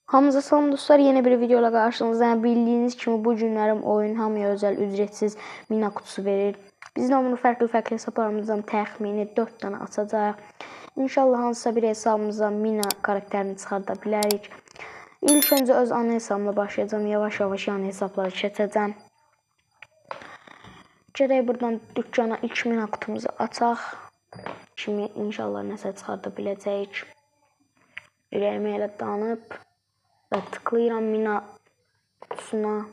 Hamınıza salam dostlar, yeni bir videoyla qarşınızdayım. Bildiyiniz kimi bu günlərim oyun hamıya özəl ücretsiz mina kutusu verir. Biz də bunu fərqli hesablarımızdan təxmini 4 dənə açacağıq. İnşallah hansısa bir hesabımızdan mina karakterini çıxarda bilərik. İlk öncə öz ana hesabımla başlayacağım. Yavaş-yavaş yan hesabları keçəcəm. Gərək buradan dükkana ilk mina kutumuzu açaq. Kimi inşallah nəsə çıxarda biləcəyik. Ürəyimi elə danıb və tıklayıram mina kutusuna.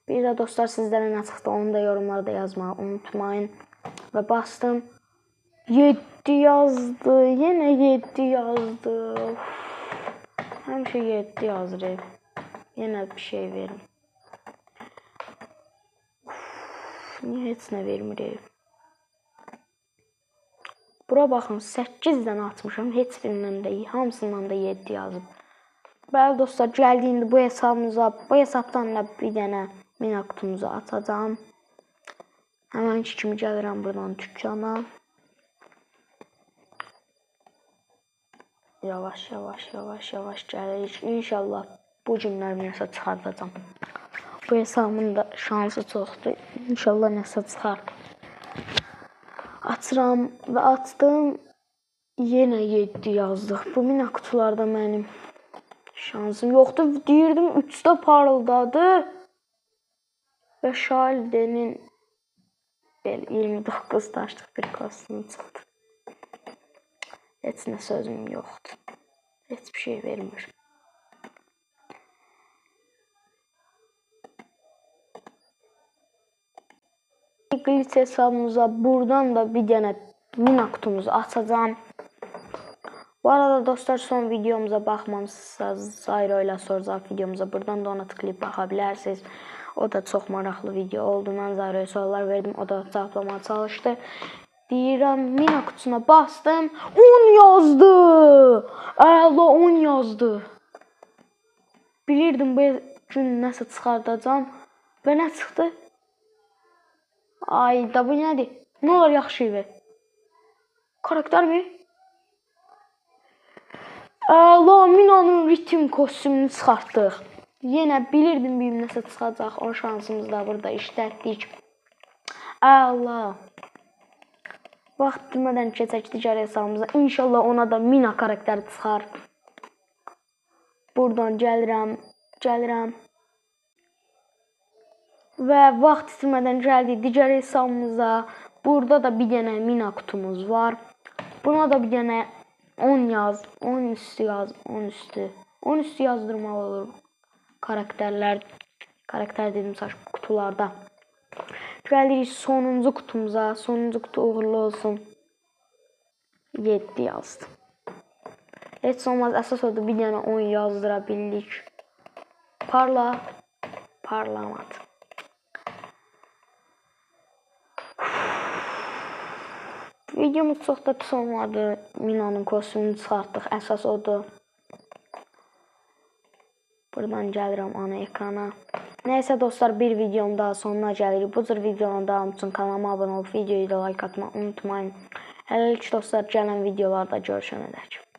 Bir də dostlar, sizlərə nə çıxdı onu da yorumlarda yazmağı unutmayın. Və bastım. 7 yazdı. Yenə 7 yazdı. Həmişə 7 yazır. Yenə bir şey verin. Niyə heç nə vermir? Bura baxın, 8 dənə atmışam. Heç birindən də, hamısından da 7 yazıb. Bəli dostlar, gəldiyində bu hesabdan da bir dənə mina kutumuzu açacağım. Həmən kimi gəlirəm buradan dükkana. Yavaş gəlirik. İnşallah bu günlər nəsə çıxardacağım. Bu hesabın da şansı çoxdur. İnşallah nəsə çıxar. Açıram və açdım. Yenə 7 yazdıq. Bu mina kutularda mənim şansım yoxdur. Deyirdim 3-də parıldadı. Və Şalde'nin 29 daşlıq bir kostumu çıxdı. Heç nə sözüm yoxdur. Heç bir şey vermir. Glitch hesabımıza buradan da bir dənə mina kutumuzu açacağım. Bu arada dostlar, son videomuza baxmamısınızsa Zyro ilə soru-cavab videomuza buradan da ona tıklayıb baxa bilərsiniz. O da çox maraqlı video oldu. Mən Zyro'ya sorular verdim. O da cavablamaya çalışdı. Deyirəm, mina kutusuna bastım. 10 yazdı. Əla 10 yazdı. Bilirdim bu gün nəsə çıxardacağım. Və nə çıxdı? Ayda bu nədir? Nə olar yaxşı ver. Karakter mi? Əla, Mina'nın ritim kostümünü çıxartdıq. Yenə bilirdim bir nəsə çıxacaq. O şansımızı da burada işlətdik. Əla. Vaxt bilmədən keçək digər hesabımıza. İnşallah ona da Mina karakteri çıxar. Buradan gəlirəm. Və vaxt itirmədən gəldik digər hesabımıza. Burada da bir dənə Mina kutumuz var. Buna da bir dənə 10 yaz, 10 üstü yaz, 10 üstü. 10 üstü yazdırmaq olur. Karakter dedim saç kutularda. Gəlirik sonuncu kutumuza. Sonuncu kutu uğurlu olsun. 7 yazdım. Heç olmaz, əsas odur bir dənə 10 yazdıra bildik. Parlamadı. Videomuz çox da pis olmadı. Mina'nın kostümünü çıxartdıq. Əsas odur. Buradan gəlirəm ana ekrana. Nəysə dostlar, bir videonun daha sonuna gəlirik. Bu cür videonun davamı üçün kanalıma abunə olub videoyu da like atmayı unutmayın. Hələlik dostlar, gələn videolarda görüşənədək.